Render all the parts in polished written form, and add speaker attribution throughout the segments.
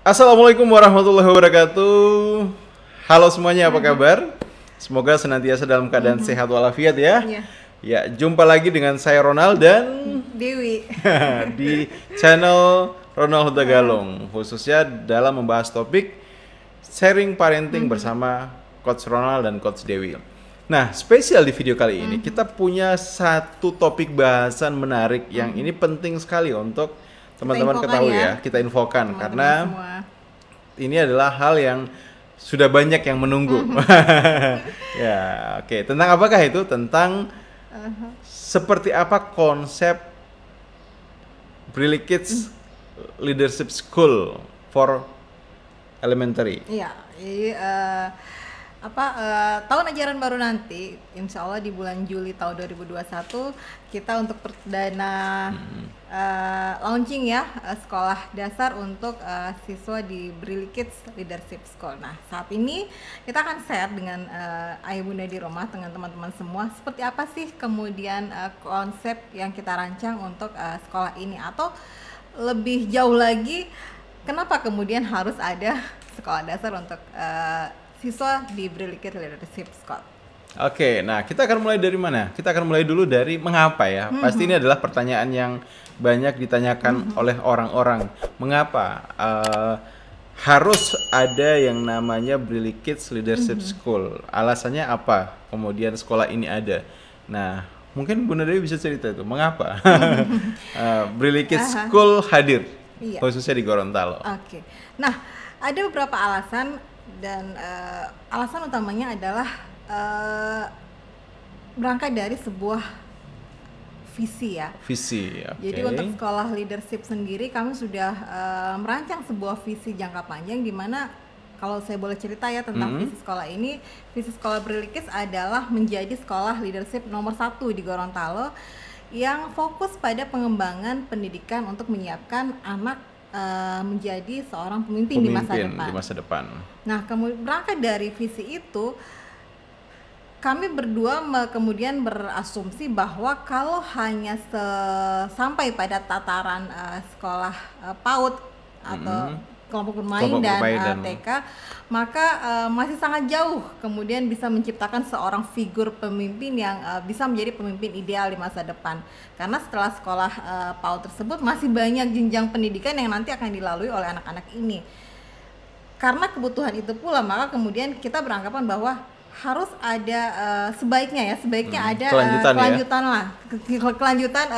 Speaker 1: Assalamualaikum warahmatullahi wabarakatuh. Halo semuanya, apa kabar? Semoga senantiasa dalam keadaan sehat walafiat ya.
Speaker 2: Iya.
Speaker 1: Ya, jumpa lagi dengan saya Ronald dan
Speaker 2: Dewi.
Speaker 1: di channel Ronald Huta Galung, khususnya dalam membahas topik sharing parenting bersama Coach Ronald dan Coach Dewi. Nah, spesial di video kali ini kita punya satu topik bahasan menarik yang ini penting sekali untuk teman-teman
Speaker 2: infokan
Speaker 1: ketahui
Speaker 2: ya.
Speaker 1: ya, kita infokan
Speaker 2: Teman-teman
Speaker 1: karena
Speaker 2: semua.
Speaker 1: ini adalah hal yang sudah banyak yang menunggu. Ya, oke. Tentang apakah itu? Tentang seperti apa konsep Brilli Kids Leadership School for Elementary.
Speaker 2: Iya, jadi tahun ajaran baru nanti, insya Allah di bulan Juli tahun 2021 kita untuk perdana launching ya sekolah dasar untuk siswa di Brilli Kids Leadership School. Nah, saat ini kita akan share dengan ayah bunda di rumah dengan teman-teman semua seperti apa sih kemudian konsep yang kita rancang untuk sekolah ini, atau lebih jauh lagi kenapa kemudian harus ada sekolah dasar untuk siswa di Brilli Kids Leadership School.
Speaker 1: Oke, nah kita akan mulai dari mana? Kita akan mulai dulu dari mengapa ya. Pasti ini adalah pertanyaan yang banyak ditanyakan oleh orang-orang. Mengapa harus ada yang namanya Brilli Kids Leadership School? Alasannya apa? Kemudian sekolah ini ada. Nah, mungkin Bunda Dewi bisa cerita itu. Mengapa Brilli Kids School hadir,
Speaker 2: Iya.
Speaker 1: khususnya di Gorontalo?
Speaker 2: Oke. Nah, ada beberapa alasan dan alasan utamanya adalah berangkat dari sebuah visi ya.
Speaker 1: Visi, oke.
Speaker 2: Jadi untuk sekolah leadership sendiri kami sudah merancang sebuah visi jangka panjang, di mana kalau saya boleh cerita ya tentang visi sekolah ini, visi sekolah Brilli Kids adalah menjadi sekolah leadership nomor 1 di Gorontalo yang fokus pada pengembangan pendidikan untuk menyiapkan anak menjadi seorang pemimpin di masa depan. Nah, kemudian berangkat dari visi itu, kami berdua kemudian berasumsi bahwa kalau hanya sampai pada tataran sekolah PAUD atau kelompok bermain dan TK, maka masih sangat jauh kemudian bisa menciptakan seorang figur pemimpin yang bisa menjadi pemimpin ideal di masa depan. Karena setelah sekolah PAUD tersebut masih banyak jenjang pendidikan yang nanti akan dilalui oleh anak-anak ini. Karena kebutuhan itu pula, maka kemudian kita beranggapan bahwa harus ada sebaiknya ada kelanjutan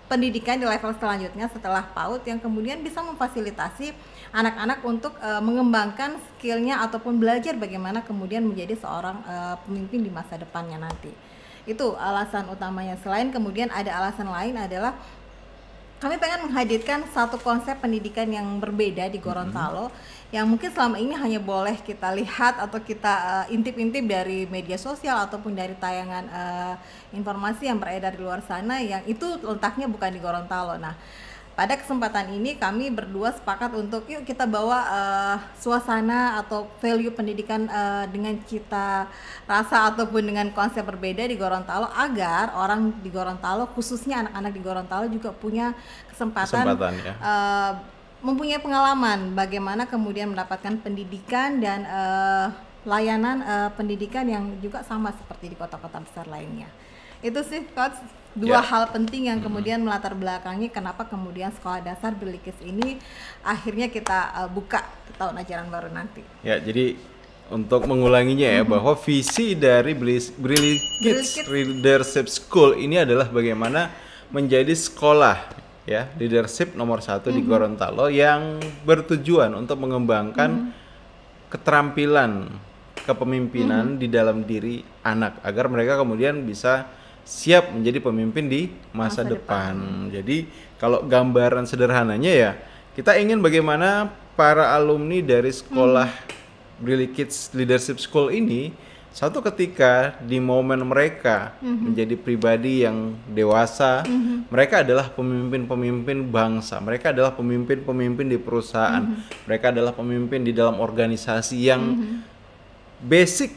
Speaker 2: pendidikan di level selanjutnya setelah PAUD yang kemudian bisa memfasilitasi anak-anak untuk mengembangkan skillnya ataupun belajar bagaimana kemudian menjadi seorang pemimpin di masa depannya nanti. Itu alasan utamanya. Selain kemudian ada alasan lain adalah kami pengen menghadirkan satu konsep pendidikan yang berbeda di Gorontalo yang mungkin selama ini hanya boleh kita lihat atau kita intip-intip dari media sosial ataupun dari tayangan informasi yang beredar di luar sana, yang itu letaknya bukan di Gorontalo. Nah, pada kesempatan ini kami berdua sepakat untuk yuk kita bawa suasana atau value pendidikan dengan cita rasa ataupun dengan konsep berbeda di Gorontalo, agar orang di Gorontalo, khususnya anak-anak di Gorontalo juga punya kesempatan ya. Mempunyai pengalaman bagaimana kemudian mendapatkan pendidikan dan layanan pendidikan yang juga sama seperti di kota-kota besar lainnya. Itu sih Coach, dua hal penting yang kemudian melatar belakangi kenapa kemudian sekolah dasar Brilli Kids ini akhirnya kita buka tahun ajaran baru nanti.
Speaker 1: Ya, jadi untuk mengulanginya ya, bahwa visi dari Brilli Kids Leadership School ini adalah bagaimana menjadi sekolah ya leadership nomor 1 di Gorontalo yang bertujuan untuk mengembangkan keterampilan kepemimpinan di dalam diri anak agar mereka kemudian bisa siap menjadi pemimpin di masa depan. Jadi kalau gambaran sederhananya ya, kita ingin bagaimana para alumni dari sekolah Brilli Kids Leadership School ini satu ketika di momen mereka menjadi pribadi yang dewasa, mereka adalah pemimpin-pemimpin bangsa, mereka adalah pemimpin-pemimpin di perusahaan, mereka adalah pemimpin di dalam organisasi yang basic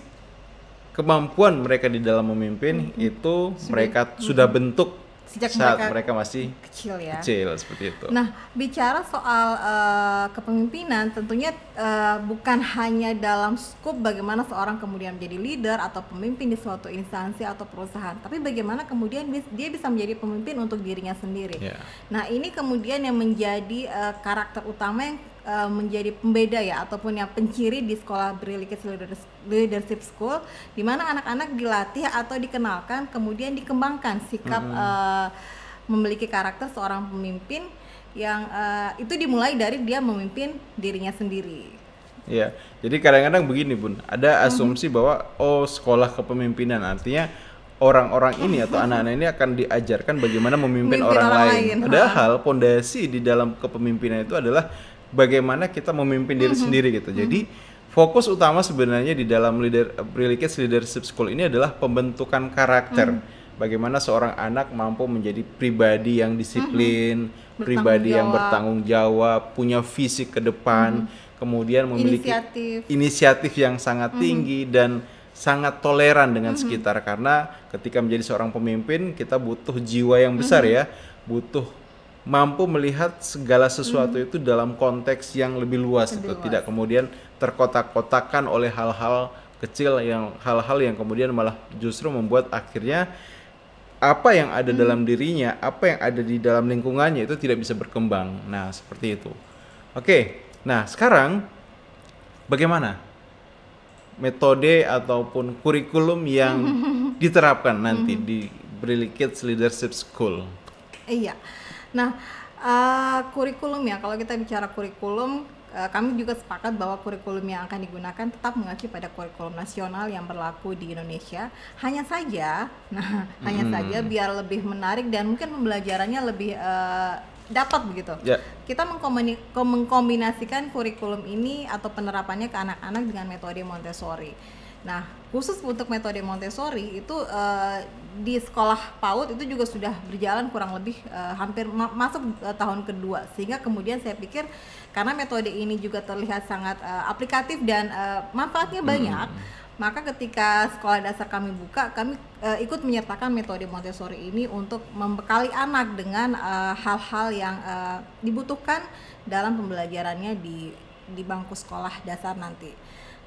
Speaker 1: kemampuan mereka di dalam memimpin itu mereka sudah bentuk
Speaker 2: sejak
Speaker 1: saat
Speaker 2: mereka
Speaker 1: mereka masih
Speaker 2: kecil ya.
Speaker 1: kecil seperti itu.
Speaker 2: Nah, bicara soal kepemimpinan, tentunya bukan hanya dalam skup bagaimana seorang kemudian menjadi leader atau pemimpin di suatu instansi atau perusahaan, tapi bagaimana kemudian dia bisa menjadi pemimpin untuk dirinya sendiri.
Speaker 1: Yeah.
Speaker 2: Nah, ini kemudian yang menjadi karakter utama yang menjadi pembeda ya, ataupun yang penciri di sekolah Brilli Kids Leadership School, di mana anak-anak dilatih atau dikenalkan, kemudian dikembangkan sikap memiliki karakter seorang pemimpin yang itu dimulai dari dia memimpin dirinya sendiri.
Speaker 1: Ya, jadi kadang-kadang begini Bun, ada asumsi bahwa sekolah kepemimpinan artinya orang-orang ini atau anak-anak ini akan diajarkan bagaimana memimpin orang lain. Padahal pondasi di dalam kepemimpinan itu adalah bagaimana kita memimpin diri sendiri gitu. Jadi fokus utama sebenarnya di dalam Brilli Kids Leadership School ini adalah pembentukan karakter. Bagaimana seorang anak mampu menjadi pribadi yang disiplin, pribadi yang bertanggung jawab, punya visi ke depan, kemudian memiliki inisiatif yang sangat tinggi dan sangat toleran dengan sekitar. Karena ketika menjadi seorang pemimpin kita butuh jiwa yang besar ya, butuh mampu melihat segala sesuatu itu dalam konteks yang lebih luas, tidak kemudian terkotak-kotakan oleh hal-hal kecil hal-hal yang kemudian malah justru membuat akhirnya apa yang ada dalam dirinya, apa yang ada di dalam lingkungannya itu tidak bisa berkembang. Nah, seperti itu. Oke. Nah, sekarang bagaimana metode ataupun kurikulum yang diterapkan nanti di Brilli Kids Leadership School?
Speaker 2: Iya. Nah, kurikulum ya, kalau kita bicara kurikulum, kami juga sepakat bahwa kurikulum yang akan digunakan tetap mengacu pada kurikulum nasional yang berlaku di Indonesia. Hanya saja biar lebih menarik dan mungkin pembelajarannya lebih dapat begitu. Kita mengkombinasikan kurikulum ini atau penerapannya ke anak-anak dengan metode Montessori. Nah, khusus untuk metode Montessori itu di sekolah PAUD itu juga sudah berjalan kurang lebih hampir masuk tahun kedua, sehingga kemudian saya pikir karena metode ini juga terlihat sangat aplikatif dan manfaatnya banyak, maka ketika sekolah dasar kami buka, kami ikut menyertakan metode Montessori ini untuk membekali anak dengan hal-hal yang dibutuhkan dalam pembelajarannya di bangku sekolah dasar nanti.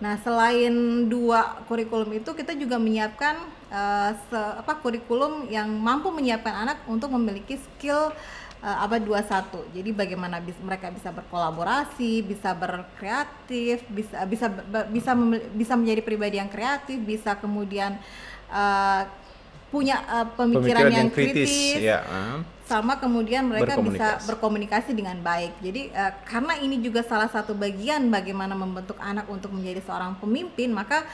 Speaker 2: Nah, selain dua kurikulum itu, kita juga menyiapkan kurikulum yang mampu menyiapkan anak untuk memiliki skill abad 21. Jadi bagaimana mereka bisa berkolaborasi, bisa berkreatif, bisa menjadi pribadi yang kreatif, bisa kemudian punya pemikiran yang kritis. Sama kemudian mereka bisa berkomunikasi dengan baik. Jadi karena ini juga salah satu bagian bagaimana membentuk anak untuk menjadi seorang pemimpin, maka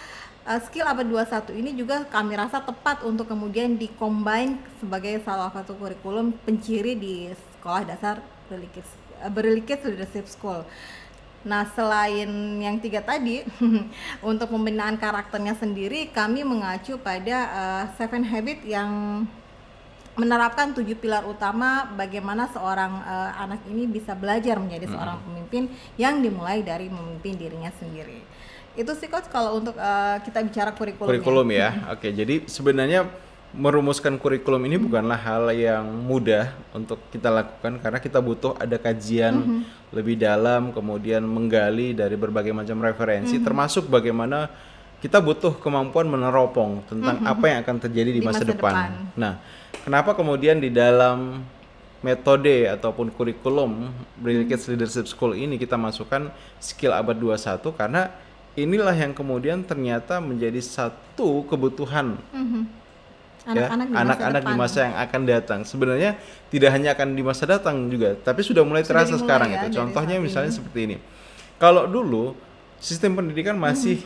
Speaker 2: skill abad 21 ini juga kami rasa tepat untuk kemudian di-combine sebagai salah satu kurikulum penciri di sekolah dasar Brilli Kids Leadership School. Nah, selain yang 3 tadi, untuk pembinaan karakternya sendiri kami mengacu pada 7 habit yang menerapkan 7 pilar utama bagaimana seorang anak ini bisa belajar menjadi seorang pemimpin yang dimulai dari memimpin dirinya sendiri. Itu sih Coach kalau untuk kita bicara kurikulumnya.
Speaker 1: Kurikulum ya. Oke, jadi sebenarnya merumuskan kurikulum ini bukanlah hal yang mudah untuk kita lakukan karena kita butuh ada kajian lebih dalam, kemudian menggali dari berbagai macam referensi, termasuk bagaimana kita butuh kemampuan meneropong tentang apa yang akan terjadi di masa depan. Nah, kenapa kemudian di dalam metode ataupun kurikulum Brilli Kids Leadership School ini kita masukkan skill abad 21 karena inilah yang kemudian ternyata menjadi satu kebutuhan anak-anak di masa yang akan datang. Sebenarnya tidak hanya akan di masa datang juga, tapi sudah mulai terasa sekarang ya, itu. Contohnya misalnya seperti ini. Kalau dulu sistem pendidikan masih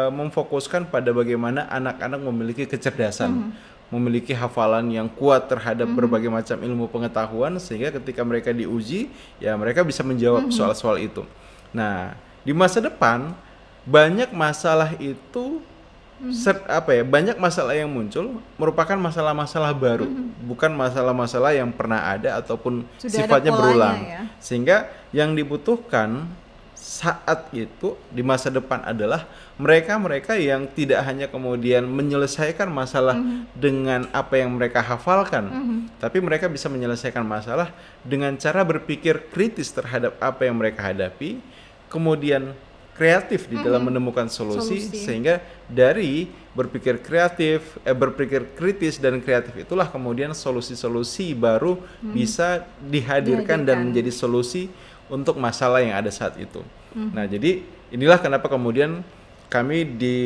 Speaker 1: memfokuskan pada bagaimana anak-anak memiliki kecerdasan, memiliki hafalan yang kuat terhadap berbagai macam ilmu pengetahuan sehingga ketika mereka diuji, ya mereka bisa menjawab soal-soal itu. Nah, di masa depan banyak masalah itu banyak masalah yang muncul merupakan masalah-masalah baru, bukan masalah-masalah yang pernah ada ataupun sudah sifatnya berulang. Sehingga yang dibutuhkan saat itu di masa depan adalah mereka-mereka yang tidak hanya kemudian menyelesaikan masalah dengan apa yang mereka hafalkan, tapi mereka bisa menyelesaikan masalah dengan cara berpikir kritis terhadap apa yang mereka hadapi, kemudian kreatif di dalam menemukan solusi, sehingga dari berpikir kreatif, berpikir kritis dan kreatif itulah kemudian solusi-solusi baru bisa dihadirkan dan menjadi solusi untuk masalah yang ada saat itu. Nah, jadi inilah kenapa kemudian kami di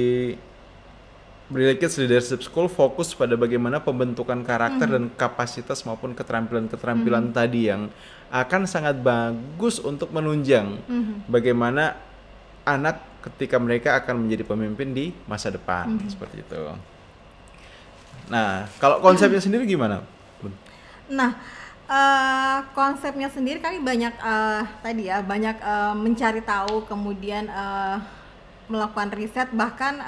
Speaker 1: Brilliant Kids Leadership School fokus pada bagaimana pembentukan karakter dan kapasitas maupun keterampilan-keterampilan tadi yang akan sangat bagus untuk menunjang bagaimana anak ketika mereka akan menjadi pemimpin di masa depan, seperti itu. Nah, kalau konsepnya sendiri gimana, Bun?
Speaker 2: Nah, konsepnya sendiri kami banyak banyak mencari tahu, kemudian melakukan riset, bahkan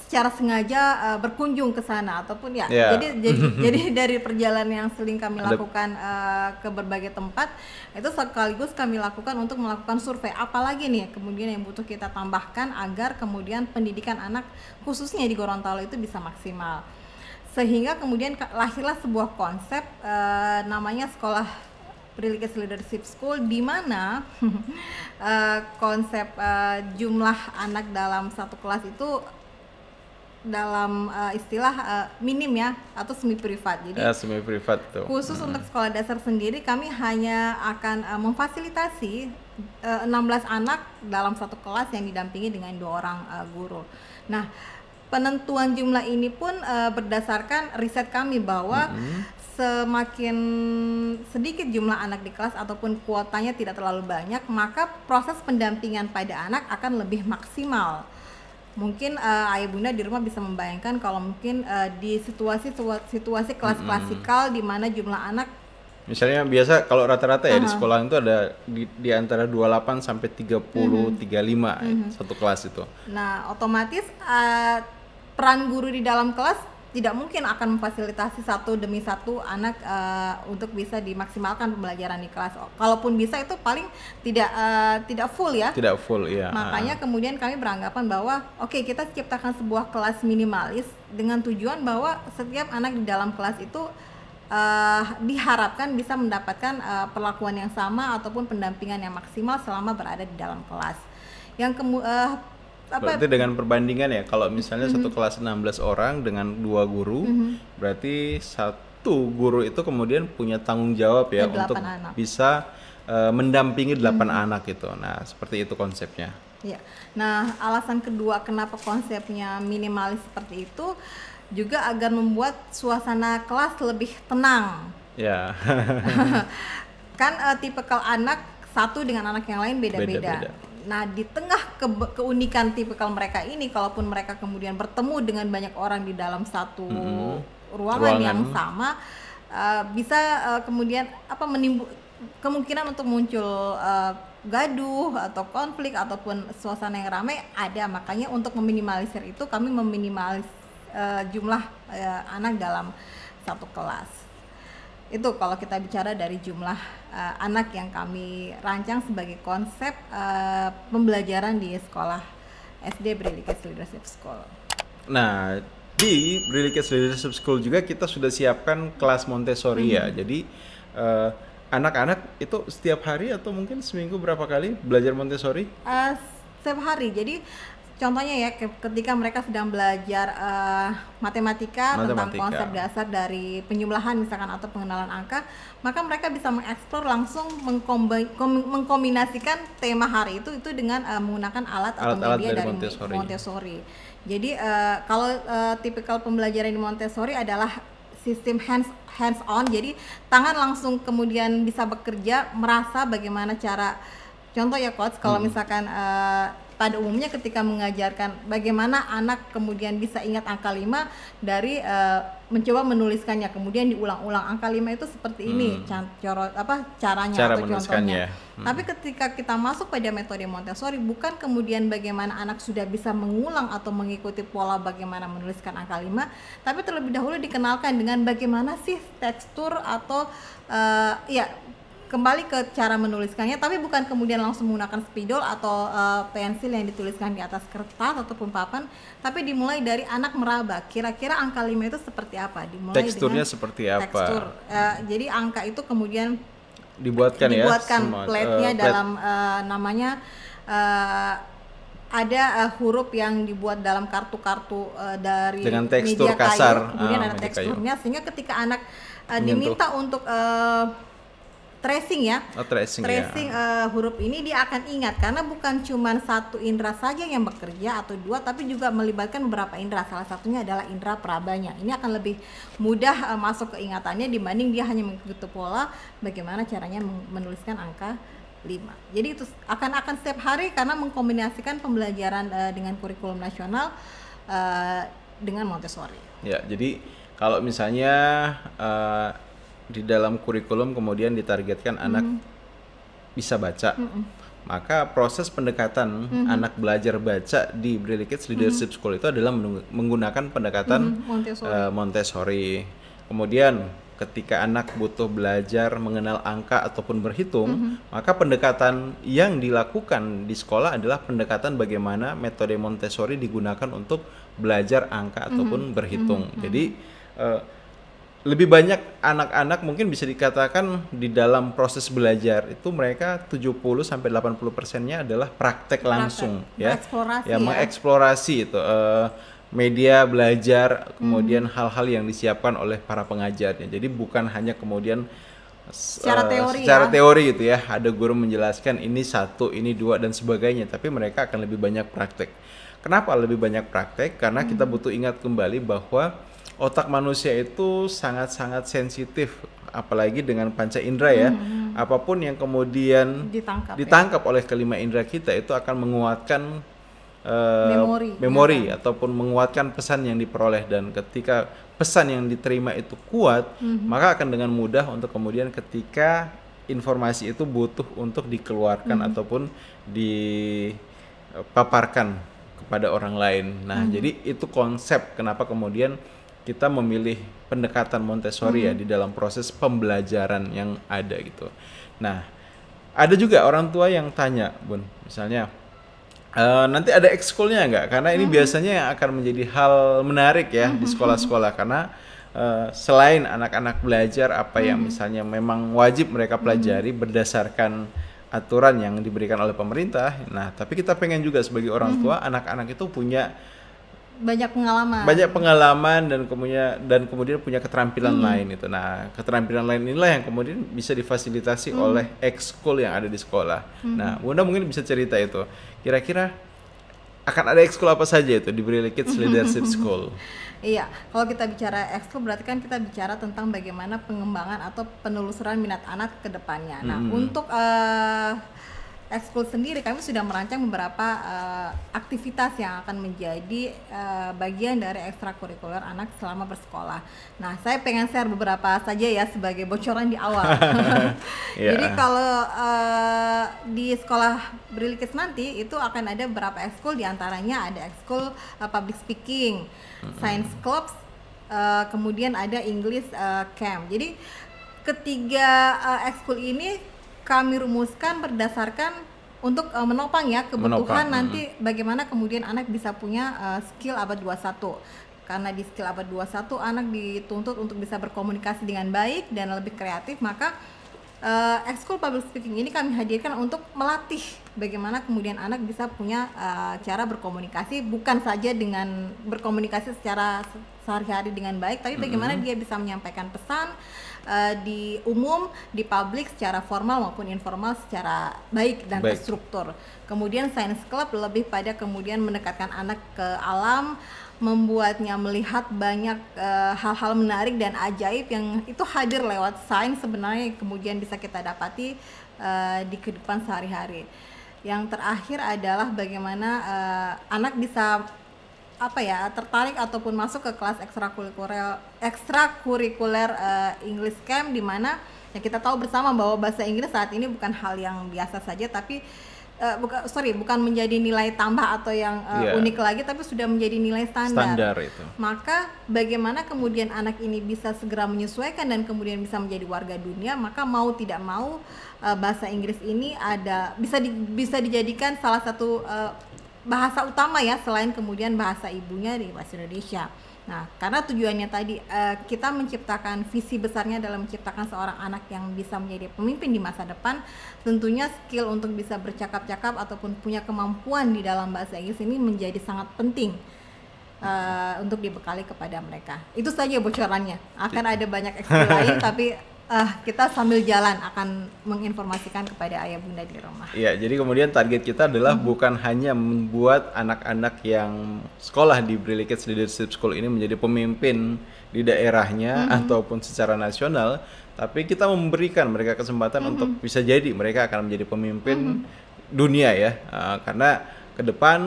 Speaker 2: secara sengaja berkunjung ke sana ataupun jadi dari perjalanan yang sering kami lakukan ke berbagai tempat, itu sekaligus kami lakukan untuk melakukan survei apalagi nih kemudian yang butuh kita tambahkan agar kemudian pendidikan anak khususnya di Gorontalo itu bisa maksimal. Sehingga kemudian lahirlah sebuah konsep namanya Sekolah Brilliant Kids Leadership School, di mana konsep jumlah anak dalam satu kelas itu dalam istilah minim ya, atau semi privat. Jadi
Speaker 1: semi privat tuh.
Speaker 2: Khusus untuk sekolah dasar sendiri kami hanya akan memfasilitasi 16 anak dalam satu kelas yang didampingi dengan 2 orang guru. Nah, penentuan jumlah ini pun berdasarkan riset kami bahwa semakin sedikit jumlah anak di kelas ataupun kuotanya tidak terlalu banyak, maka proses pendampingan pada anak akan lebih maksimal. Mungkin ayah bunda di rumah bisa membayangkan kalau mungkin di situasi kelas klasikal di mana jumlah anak
Speaker 1: misalnya biasa kalau rata-rata ya di sekolah itu ada di antara 28 sampai 30 35 satu kelas itu.
Speaker 2: Nah, otomatis peran guru di dalam kelas tidak mungkin akan memfasilitasi satu demi satu anak untuk bisa dimaksimalkan pembelajaran di kelas. Kalaupun bisa itu paling tidak full ya.
Speaker 1: Tidak full, ya.
Speaker 2: Makanya kemudian kami beranggapan bahwa oke, kita ciptakan sebuah kelas minimalis dengan tujuan bahwa setiap anak di dalam kelas itu diharapkan bisa mendapatkan perlakuan yang sama ataupun pendampingan yang maksimal selama berada di dalam kelas. Yang
Speaker 1: berarti dengan perbandingan ya, kalau misalnya satu kelas 16 orang dengan 2 guru, berarti satu guru itu kemudian punya tanggung jawab ya untuk anak. Bisa mendampingi 8 anak gitu. Nah, seperti itu konsepnya.
Speaker 2: Ya. Nah, alasan kedua kenapa konsepnya minimalis seperti itu juga agar membuat suasana kelas lebih tenang.
Speaker 1: Ya.
Speaker 2: Kan tipikal anak satu dengan anak yang lain beda-beda. Nah, di tengah keunikan tipikal mereka ini, kalaupun mereka kemudian bertemu dengan banyak orang di dalam satu ruangan yang sama, bisa kemudian kemungkinan untuk muncul gaduh atau konflik ataupun suasana yang ramai ada. Makanya untuk meminimalisir itu kami meminimalis jumlah anak dalam satu kelas. Itu kalau kita bicara dari jumlah anak yang kami rancang sebagai konsep pembelajaran di sekolah SD Brilliant Kids Leadership School.
Speaker 1: Nah, di Brilliant Kids Leadership School juga kita sudah siapkan kelas Montessori ya. Jadi anak-anak itu setiap hari atau mungkin seminggu berapa kali belajar Montessori?
Speaker 2: Setiap hari. Jadi contohnya ya, ketika mereka sedang belajar matematika tentang konsep dasar dari penjumlahan misalkan atau pengenalan angka, maka mereka bisa mengeksplor langsung mengkombinasikan tema hari itu dengan menggunakan alat atau media dari Montessori. Jadi kalau tipikal pembelajaran di Montessori adalah sistem hands on, jadi tangan langsung kemudian bisa bekerja, merasa bagaimana cara, contoh ya coach, kalau misalkan pada umumnya ketika mengajarkan bagaimana anak kemudian bisa ingat angka 5 dari mencoba menuliskannya, kemudian diulang-ulang angka 5 itu seperti ini caranya atau contohnya. Tapi ketika kita masuk pada metode Montessori, bukan kemudian bagaimana anak sudah bisa mengulang atau mengikuti pola bagaimana menuliskan angka 5, tapi terlebih dahulu dikenalkan dengan bagaimana sih tekstur atau kembali ke cara menuliskannya, tapi bukan kemudian langsung menggunakan spidol atau pensil yang dituliskan di atas kertas ataupun papan, tapi dimulai dari anak meraba. Kira-kira angka 5 itu seperti apa? Dimulai
Speaker 1: Teksturnya
Speaker 2: dengan
Speaker 1: seperti apa?
Speaker 2: tekstur. Jadi angka itu kemudian
Speaker 1: Dibuatkan
Speaker 2: plate-nya dalam namanya ada huruf yang dibuat dalam kartu-kartu dari
Speaker 1: dengan tekstur
Speaker 2: media
Speaker 1: kasar,
Speaker 2: kayu, kemudian ada
Speaker 1: media
Speaker 2: teksturnya, sehingga ketika anak
Speaker 1: Menyentuh.
Speaker 2: diminta untuk tracing ya,
Speaker 1: tracing
Speaker 2: huruf ini, dia akan ingat karena bukan cuma satu indera saja yang bekerja atau dua, tapi juga melibatkan beberapa indera. Salah satunya adalah indera perabanya. Ini akan lebih mudah masuk ke ingatannya dibanding dia hanya mengikuti pola bagaimana caranya menuliskan angka 5. Jadi itu akan setiap hari karena mengkombinasikan pembelajaran dengan kurikulum nasional dengan Montessori.
Speaker 1: Ya, jadi kalau misalnya di dalam kurikulum kemudian ditargetkan anak bisa baca, maka proses pendekatan anak belajar baca di Braille Kids Leadership School itu adalah menggunakan pendekatan Montessori. Kemudian ketika anak butuh belajar mengenal angka ataupun berhitung, maka pendekatan yang dilakukan di sekolah adalah pendekatan bagaimana metode Montessori digunakan untuk belajar angka ataupun berhitung. Jadi lebih banyak anak-anak mungkin bisa dikatakan di dalam proses belajar itu mereka 70-80%-nya adalah praktek langsung, ya, mengeksplorasi itu media belajar, kemudian hal-hal yang disiapkan oleh para pengajarnya. Jadi bukan hanya kemudian secara teori gitu ya, ada guru menjelaskan ini 1, ini 2 dan sebagainya, tapi mereka akan lebih banyak praktek. Kenapa lebih banyak praktek? Karena kita butuh ingat kembali bahwa otak manusia itu sangat-sangat sensitif, apalagi dengan panca indera ya. Apapun yang kemudian ditangkap oleh kelima indera kita itu akan menguatkan memori ataupun menguatkan pesan yang diperoleh, dan ketika pesan yang diterima itu kuat, maka akan dengan mudah untuk kemudian ketika informasi itu butuh untuk dikeluarkan ataupun dipaparkan kepada orang lain. Nah, jadi itu konsep kenapa kemudian kita memilih pendekatan Montessori ya di dalam proses pembelajaran yang ada gitu. Nah, ada juga orang tua yang tanya, Bun, misalnya nanti ada ekskulnya nggak? Karena ini biasanya yang akan menjadi hal menarik ya di sekolah-sekolah, karena selain anak-anak belajar apa yang misalnya memang wajib mereka pelajari berdasarkan aturan yang diberikan oleh pemerintah, nah tapi kita pengen juga sebagai orang tua anak-anak itu punya
Speaker 2: banyak pengalaman dan kemudian punya keterampilan lain itu. Nah, keterampilan lain inilah yang kemudian bisa difasilitasi oleh ekskul yang ada di sekolah. Nah, Bunda mungkin bisa cerita itu. Kira-kira akan ada ekskul apa saja itu di Braille Kids Leadership School? Iya, kalau kita bicara ekskul berarti kan kita bicara tentang bagaimana pengembangan atau penelusuran minat anak ke depannya. Nah, untuk ekskul sendiri kami sudah merancang beberapa aktivitas yang akan menjadi bagian dari ekstrakurikuler anak selama bersekolah. Nah, saya pengen share beberapa saja ya sebagai bocoran di awal. Jadi kalau di sekolah Braille Kids nanti itu akan ada beberapa ekskul, diantaranya ada ekskul public speaking, science clubs, kemudian ada English camp. Jadi ketiga ekskul ini kami rumuskan berdasarkan untuk menopang ya kebutuhan nanti bagaimana kemudian anak bisa punya skill abad 21. Karena di skill abad 21 anak dituntut untuk bisa berkomunikasi dengan baik dan lebih kreatif, maka ekskul public speaking ini kami hadirkan untuk melatih bagaimana kemudian anak bisa punya cara berkomunikasi, bukan saja dengan berkomunikasi secara sehari-hari dengan baik, tapi bagaimana dia bisa menyampaikan pesan di umum, di publik secara formal maupun informal secara baik dan terstruktur. Kemudian science club lebih pada kemudian mendekatkan anak ke alam, membuatnya melihat banyak hal-hal menarik dan ajaib yang itu hadir lewat sains sebenarnya, kemudian bisa kita dapati di kehidupan sehari-hari. Yang terakhir adalah bagaimana anak bisa tertarik ataupun masuk ke kelas ekstrakurikuler English Camp, di mana ya kita tahu bersama bahwa bahasa Inggris saat ini bukan hal yang biasa saja, tapi bukan menjadi nilai tambah atau yang
Speaker 1: Iya,
Speaker 2: unik lagi, tapi sudah menjadi nilai standar.
Speaker 1: standar itu.
Speaker 2: Maka bagaimana kemudian anak ini bisa segera menyesuaikan dan kemudian bisa menjadi warga dunia, maka mau tidak mau bahasa Inggris ini bisa dijadikan salah satu bahasa utama ya, selain kemudian bahasa ibunya di bahasa Indonesia. Nah, karena tujuannya tadi kita menciptakan visi besarnya dalam menciptakan seorang anak yang bisa menjadi pemimpin di masa depan, tentunya skill untuk bisa bercakap-cakap ataupun punya kemampuan di dalam bahasa Inggris ini menjadi sangat penting untuk dibekali kepada mereka. Itu saja bocorannya. Akan ada banyak ekstra lain, tapi kita sambil jalan akan menginformasikan kepada ayah bunda di rumah.
Speaker 1: Iya, jadi kemudian target kita adalah bukan hanya membuat anak-anak yang sekolah di Brilli Kids Leadership School ini menjadi pemimpin di daerahnya ataupun secara nasional, tapi kita memberikan mereka kesempatan untuk bisa jadi mereka akan menjadi pemimpin dunia ya. Karena ke depan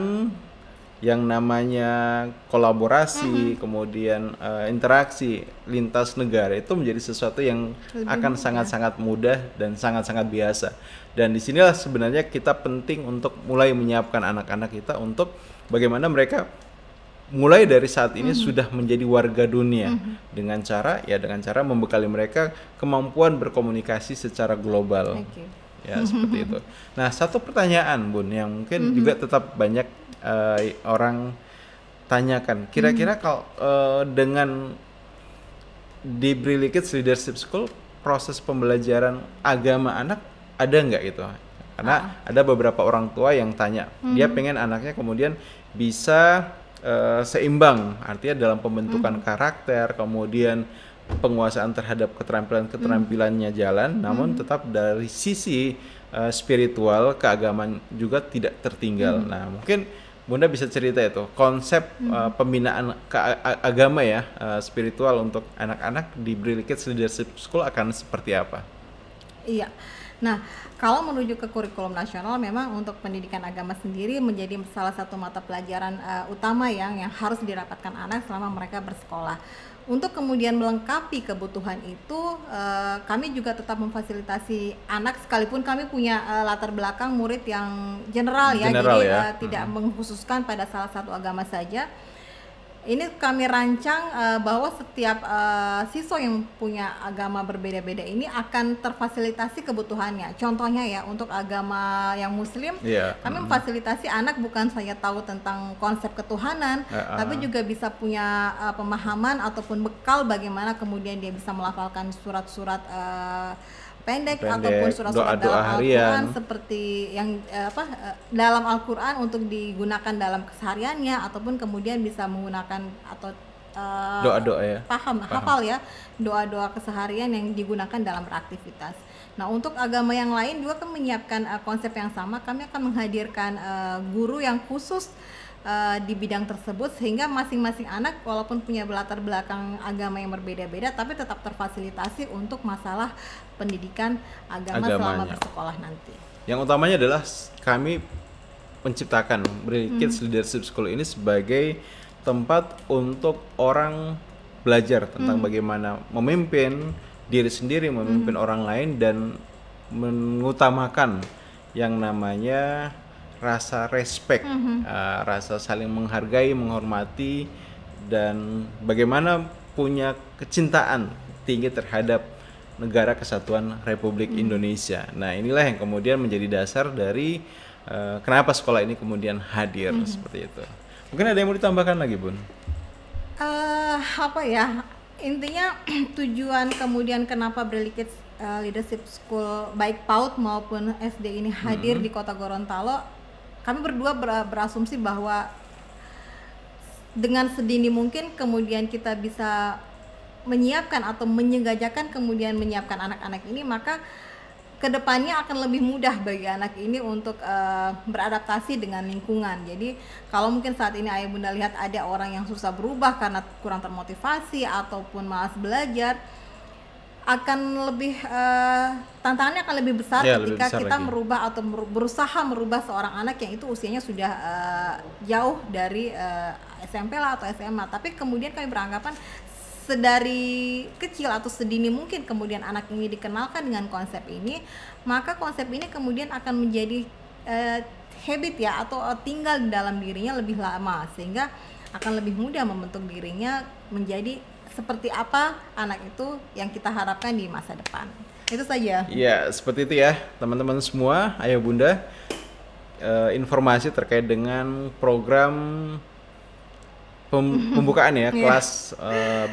Speaker 1: yang namanya kolaborasi, kemudian interaksi lintas negara itu menjadi sesuatu yang akan sangat-sangat mudah dan sangat-sangat biasa. Dan disinilah sebenarnya kita penting untuk mulai menyiapkan anak-anak kita untuk bagaimana mereka mulai dari saat ini sudah menjadi warga dunia dengan cara membekali mereka kemampuan berkomunikasi secara global.
Speaker 2: Oke.
Speaker 1: Ya, seperti itu. Nah, satu pertanyaan Bun yang mungkin juga tetap banyak orang tanyakan. Kira-kira kalau dengan di Brilli Kids Leadership School proses pembelajaran agama anak ada nggak gitu? Karena ada beberapa orang tua yang tanya, dia pengen anaknya kemudian bisa seimbang, artinya dalam pembentukan karakter, kemudian penguasaan terhadap keterampilannya jalan, namun tetap dari sisi spiritual keagamaan juga tidak tertinggal. Nah, mungkin Bunda bisa cerita itu konsep pembinaan agama ya, spiritual untuk anak-anak di Brilli Kids Leadership School akan seperti apa?
Speaker 2: Iya. Nah, kalau menuju ke kurikulum nasional, memang untuk pendidikan agama sendiri menjadi salah satu mata pelajaran utama yang harus dirapatkan anak selama mereka bersekolah. Untuk kemudian melengkapi kebutuhan itu, kami juga tetap memfasilitasi anak, sekalipun kami punya latar belakang murid yang general ya, jadi tidak mengkhususkan pada salah satu agama saja. Ini kami rancang bahwa setiap siswa yang punya agama berbeda-beda ini akan terfasilitasi kebutuhannya. Contohnya ya, untuk agama yang Muslim, kami memfasilitasi anak bukan saja tahu tentang konsep ketuhanan, tapi juga bisa punya pemahaman ataupun bekal bagaimana kemudian dia bisa melafalkan surat-surat pendek ataupun surat-surat dalam Al-Quran, seperti yang dalam Al-Quran untuk digunakan dalam kesehariannya, ataupun kemudian bisa menggunakan atau
Speaker 1: doa-doa ya,
Speaker 2: hafal ya, doa-doa keseharian yang digunakan dalam beraktivitas. Nah, untuk agama yang lain juga kami menyiapkan konsep yang sama. Kami akan menghadirkan guru yang khusus di bidang tersebut, sehingga masing-masing anak walaupun punya latar belakang agama yang berbeda-beda, tapi tetap terfasilitasi untuk masalah pendidikan agama selama bersekolah nanti.
Speaker 1: Yang utamanya adalah kami menciptakan Brilli Kids Leadership School ini sebagai tempat untuk orang belajar tentang bagaimana memimpin diri sendiri, memimpin orang lain, dan mengutamakan yang namanya rasa respect, rasa saling menghargai, menghormati, dan bagaimana punya kecintaan tinggi terhadap negara kesatuan Republik Indonesia. Nah, inilah yang kemudian menjadi dasar dari kenapa sekolah ini kemudian hadir seperti itu. Mungkin ada yang mau ditambahkan lagi, Bun?
Speaker 2: Apa ya? Intinya tujuan kemudian kenapa Brilli Kids Leadership School baik PAUD maupun SD ini hadir di Kota Gorontalo, kami berdua berasumsi bahwa dengan sedini mungkin kemudian kita bisa menyiapkan atau menyegajakan kemudian menyiapkan anak-anak ini, maka kedepannya akan lebih mudah bagi anak ini untuk beradaptasi dengan lingkungan. Jadi kalau mungkin saat ini ayah bunda lihat ada orang yang susah berubah karena kurang termotivasi ataupun malas belajar, akan lebih tantangannya akan lebih besar ketika kita merubah atau berusaha merubah seorang anak yang itu usianya sudah jauh dari SMP lah atau SMA. Tapi kemudian kami beranggapan sedari kecil atau sedini mungkin kemudian anak ini dikenalkan dengan konsep ini, maka konsep ini kemudian akan menjadi habit ya, atau tinggal di dalam dirinya lebih lama, sehingga akan lebih mudah membentuk dirinya menjadi seperti apa anak itu yang kita harapkan di masa depan. Itu saja.
Speaker 1: Ya, seperti itu ya teman-teman semua, ayah bunda, informasi terkait dengan program pembukaan ya kelas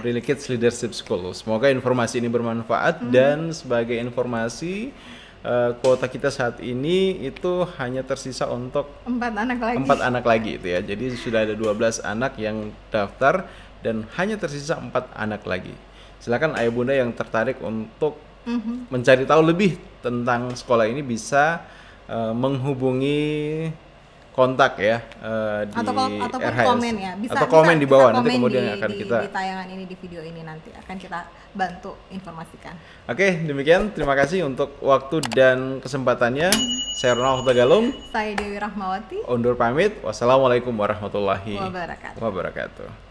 Speaker 1: Brilli Kids Leadership School. Semoga informasi ini bermanfaat dan sebagai informasi kuota kita saat ini itu hanya tersisa untuk
Speaker 2: 4 anak lagi.
Speaker 1: 4 anak lagi itu ya. Jadi sudah ada 12 anak yang daftar dan hanya tersisa 4 anak lagi. Silakan ayah bunda yang tertarik untuk mencari tahu lebih tentang sekolah ini bisa menghubungi kontak ya di
Speaker 2: ataupun
Speaker 1: RHS.
Speaker 2: komen ya,
Speaker 1: atau komen di bawah, nanti
Speaker 2: komen
Speaker 1: kemudian akan kita
Speaker 2: di tayangan ini, di video ini nanti akan kita bantu informasikan.
Speaker 1: Oke, demikian, terima kasih untuk waktu dan kesempatannya. Saya Ronald Tagalung,
Speaker 2: Saya Dewi Rahmawati.
Speaker 1: undur pamit. Wassalamualaikum warahmatullahi
Speaker 2: Wabarakatuh.
Speaker 1: wabarakatuh.